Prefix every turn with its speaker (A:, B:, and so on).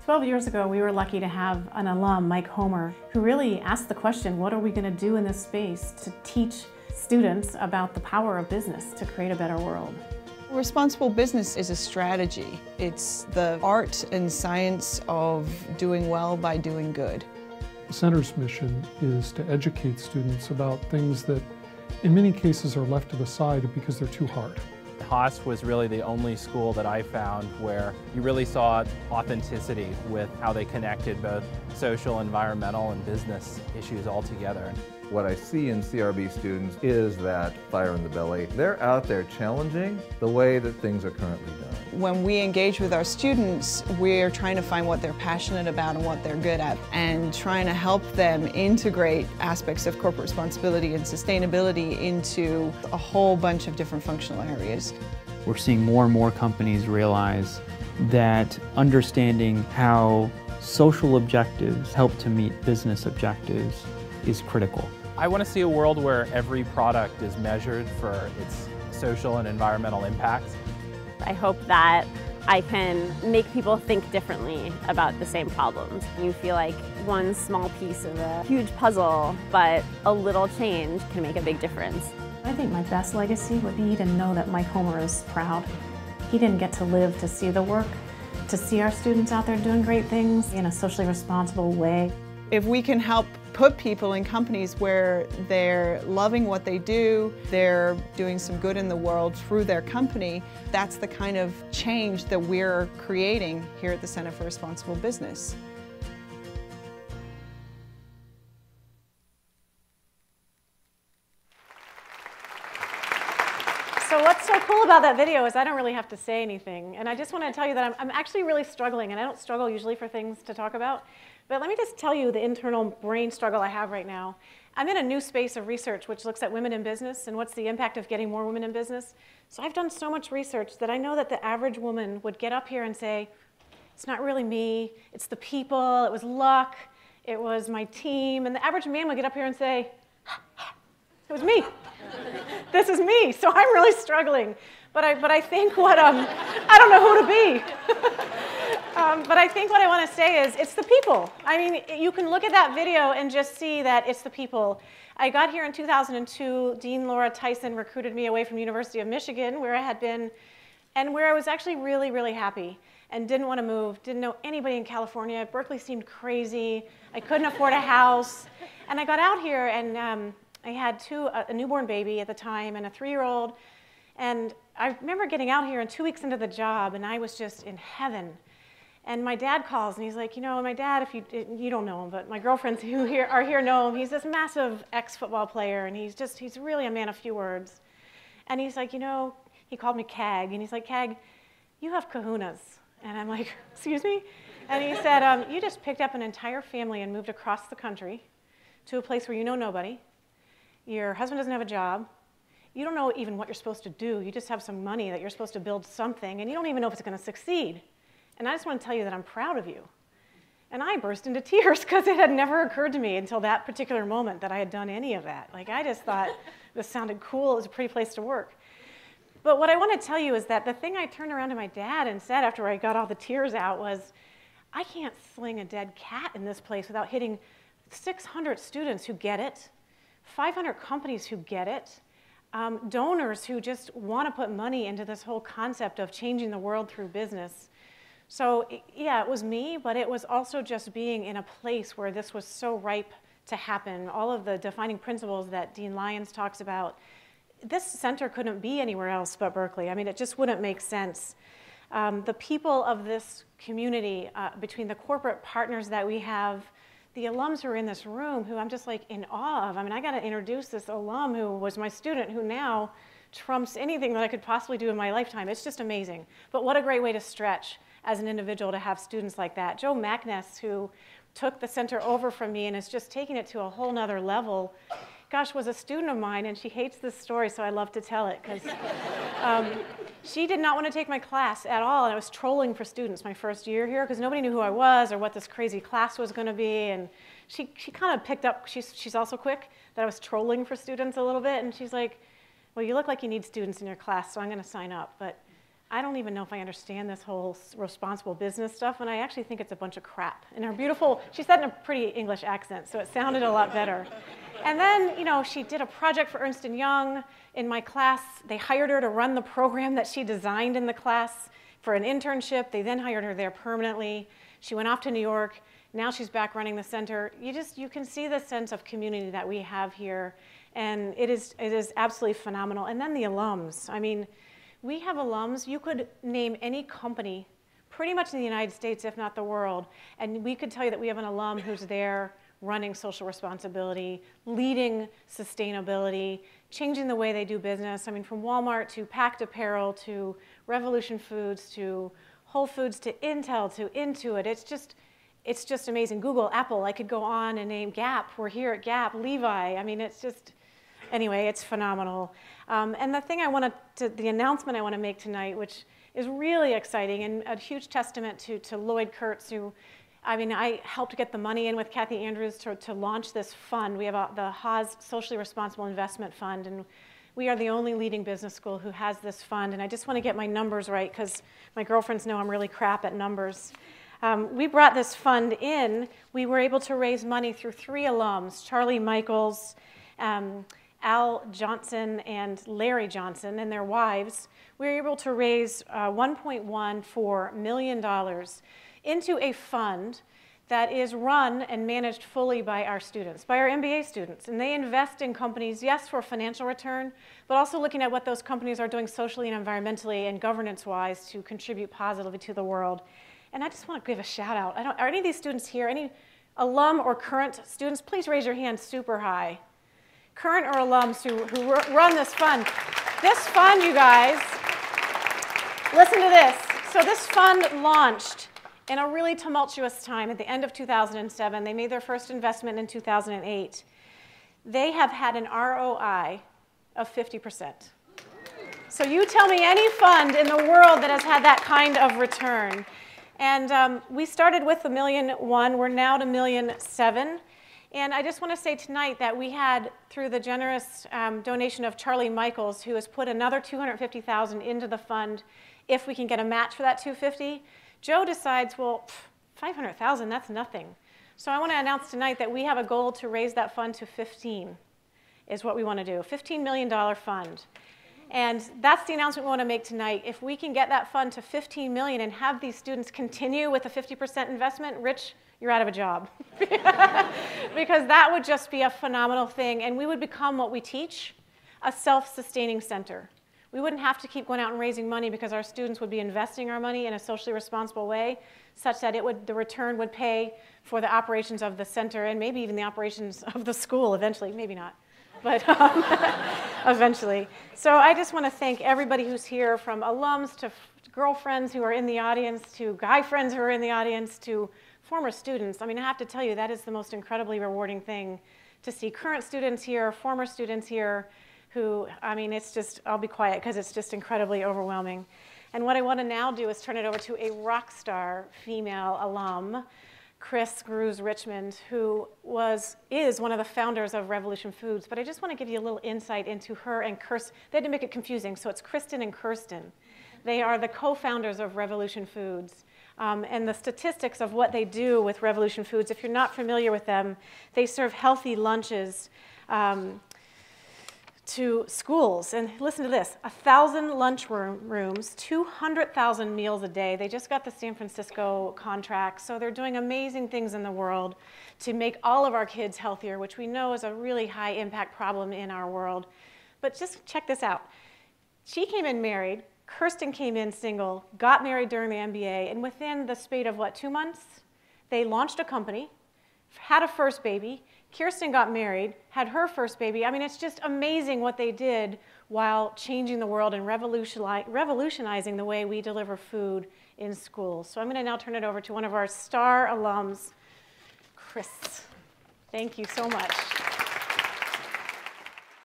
A: 12 years ago, we were lucky to have an alum, Mike Homer, who really asked the question, what are we going to do in this space to teach students about the power of business to create a better world?
B: Responsible business is a strategy. It's the art and science of doing well by doing good.
C: The center's mission is to educate students about things that in many cases are left to the side because they're too hard.
D: Haas was really the only school that I found where you really saw authenticity with how they connected both social, environmental, and business issues all together.
E: What I see in CRB students is that fire in the belly. They're out there challenging the way that things are currently done.
B: When we engage with our students, we're trying to find what they're passionate about and what they're good at, and trying to help them integrate aspects of corporate responsibility and sustainability into a whole bunch of different functional areas.
F: We're seeing more and more companies realize that understanding how social objectives help to meet business objectives is critical.
D: I want to see a world where every product is measured for its social and environmental impacts.
G: I hope that I can make people think differently about the same problems. You feel like one small piece of a huge puzzle, but a little change can make a big difference.
A: I think my best legacy would be to know that Mike Homer is proud. He didn't get to live to see the work, to see our students out there doing great things in a socially responsible way.
B: If we can help put people in companies where they're loving what they do, they're doing some good in the world through their company, that's the kind of change that we're creating here at the Center for Responsible Business.
A: So what's so cool about that video is I don't really have to say anything. And I just want to tell you that I'm actually really struggling, and I don't struggle usually for things to talk about. But let me just tell you the internal brain struggle I have right now. I'm in a new space of research which looks at women in business and what's the impact of getting more women in business. So I've done so much research that I know that the average woman would get up here and say, it's not really me, it's the people, it was luck, it was my team. And the average man would get up here and say, it was me. This is me. So I'm really struggling. But I think what, I don't know who to be. But I think what I want to say is it's the people. I mean, you can look at that video and just see that it's the people. I got here in 2002. Dean Laura Tyson recruited me away from the University of Michigan, where I had been, and where I was actually really, really happy and didn't want to move, didn't know anybody in California. Berkeley seemed crazy. I couldn't afford a house. And I got out here, and I had a newborn baby at the time and a 3-year-old. And I remember getting out here and 2 weeks into the job, and I was just in heaven. And my dad calls, and he's like, you know, my dad, if you don't know him, but my girlfriends who are here know him. He's this massive ex-football player, and he's really a man of few words. And he's like, you know, he called me Cag, and he's like, Cag, you have kahunas. And I'm like, excuse me? And he said, you just picked up an entire family and moved across the country to a place where you know nobody. Your husband doesn't have a job. You don't know even what you're supposed to do. You just have some money that you're supposed to build something, and you don't even know if it's going to succeed. And I just want to tell you that I'm proud of you. And I burst into tears because it had never occurred to me until that particular moment that I had done any of that. Like, I just thought this sounded cool. It was a pretty place to work. But what I want to tell you is that the thing I turned around to my dad and said after I got all the tears out was, I can't sling a dead cat in this place without hitting 600 students who get it, 500 companies who get it, donors who just want to put money into this whole concept of changing the world through business. So yeah, it was me, but it was also just being in a place where this was so ripe to happen. All of the defining principles that Dean Lyons talks about, this center couldn't be anywhere else but Berkeley. I mean, it just wouldn't make sense. The people of this community, between the corporate partners that we have, the alums who are in this room, who I'm just like in awe of. I mean, I got to introduce this alum who was my student, who now trumps anything that I could possibly do in my lifetime. It's just amazing. But what a great way to stretch as an individual to have students like that. Jo Mackness, who took the center over from me and is just taking it to a whole nother level, gosh, was a student of mine, and she hates this story, so I love to tell it, because she did not want to take my class at all, and I was trolling for students my first year here, because nobody knew who I was or what this crazy class was going to be, and she kind of picked up, she's also quick, that I was trolling for students a little bit, and she's like, well, you look like you need students in your class, so I'm going to sign up. But I don't even know if I understand this whole responsible business stuff, and I actually think it's a bunch of crap. And her beautiful, she said in a pretty English accent, so it sounded a lot better. And then, you know, she did a project for Ernst & Young in my class. They hired her to run the program that she designed in the class for an internship. They then hired her there permanently. She went off to New York. Now she's back running the center. You can see the sense of community that we have here, and it is absolutely phenomenal. And then the alums. I mean, we have alums. You could name any company pretty much in the United States, if not the world, and we could tell you that we have an alum who's there running social responsibility, leading sustainability, changing the way they do business. I mean, from Walmart to Packed Apparel to Revolution Foods to Whole Foods to Intel to Intuit. It's just amazing. Google, Apple, I could go on and name Gap. We're here at Gap, Levi. I mean, it's just, anyway, it's phenomenal. And the announcement I want to make tonight, which is really exciting and a huge testament to Lloyd Kurtz, who, I mean, I helped get the money in with Kathy Andrews to launch this fund. We have the Haas Socially Responsible Investment Fund, and we are the only leading business school who has this fund. And I just want to get my numbers right because my girlfriends know I'm really crap at numbers. We brought this fund in. We were able to raise money through 3 alums, Charlie Michaels, Al Johnson, and Larry Johnson, and their wives. We were able to raise $1.14 million into a fund that is run and managed fully by our students, by our MBA students. And they invest in companies, yes, for financial return, but also looking at what those companies are doing socially and environmentally and governance-wise to contribute positively to the world. And I just want to give a shout out. Are any of these students here, any alum or current students? Please raise your hand super high. Current or alums who run this fund. This fund, you guys, listen to this. So this fund launched in a really tumultuous time at the end of 2007. They made their first investment in 2008. They have had an ROI of 50%. So you tell me any fund in the world that has had that kind of return. And we started with $1.1 million. We're now at $1.7 million. And I just want to say tonight that we had, through the generous donation of Charlie Michaels, who has put another $250,000 into the fund if we can get a match for that $250,000. Joe decides, well, $500,000, that's nothing. So I want to announce tonight that we have a goal to raise that fund to 15, is what we want to do, $15 million fund. And that's the announcement we want to make tonight. If we can get that fund to 15 million and have these students continue with a 50% investment, Rich, you're out of a job. Because that would just be a phenomenal thing, and we would become what we teach, a self-sustaining center. We wouldn't have to keep going out and raising money because our students would be investing our money in a socially responsible way, such that the return would pay for the operations of the center and maybe even the operations of the school eventually, maybe not. But eventually. So I just want to thank everybody who's here, from alums to girlfriends who are in the audience, to guy friends who are in the audience, to former students. I mean, I have to tell you, that is the most incredibly rewarding thing, to see current students here, former students here, who, I mean, it's just, I'll be quiet because it's just incredibly overwhelming. And what I want to now do is turn it over to a rock star female alum, Chris Grews-Richmond, who is one of the founders of Revolution Foods. But I just want to give you a little insight into her and Kirsten. They had to make it confusing, so it's Kristen and Kirsten. They are the co-founders of Revolution Foods. And the statistics of what they do with Revolution Foods, if you're not familiar with them, they serve healthy lunches to schools. And listen to this, 1,000 lunch rooms, 200,000 meals a day. They just got the San Francisco contract, so they're doing amazing things in the world to make all of our kids healthier, which we know is a really high impact problem in our world. But just check this out. She came in married, Kirsten came in single, got married during the MBA, and within the spate of, 2 months, they launched a company, had a first baby. Kirsten got married, had her first baby. I mean, it's just amazing what they did while changing the world and revolutionizing the way we deliver food in schools. So I'm going to now turn it over to one of our star alums, Chris. Thank you so much.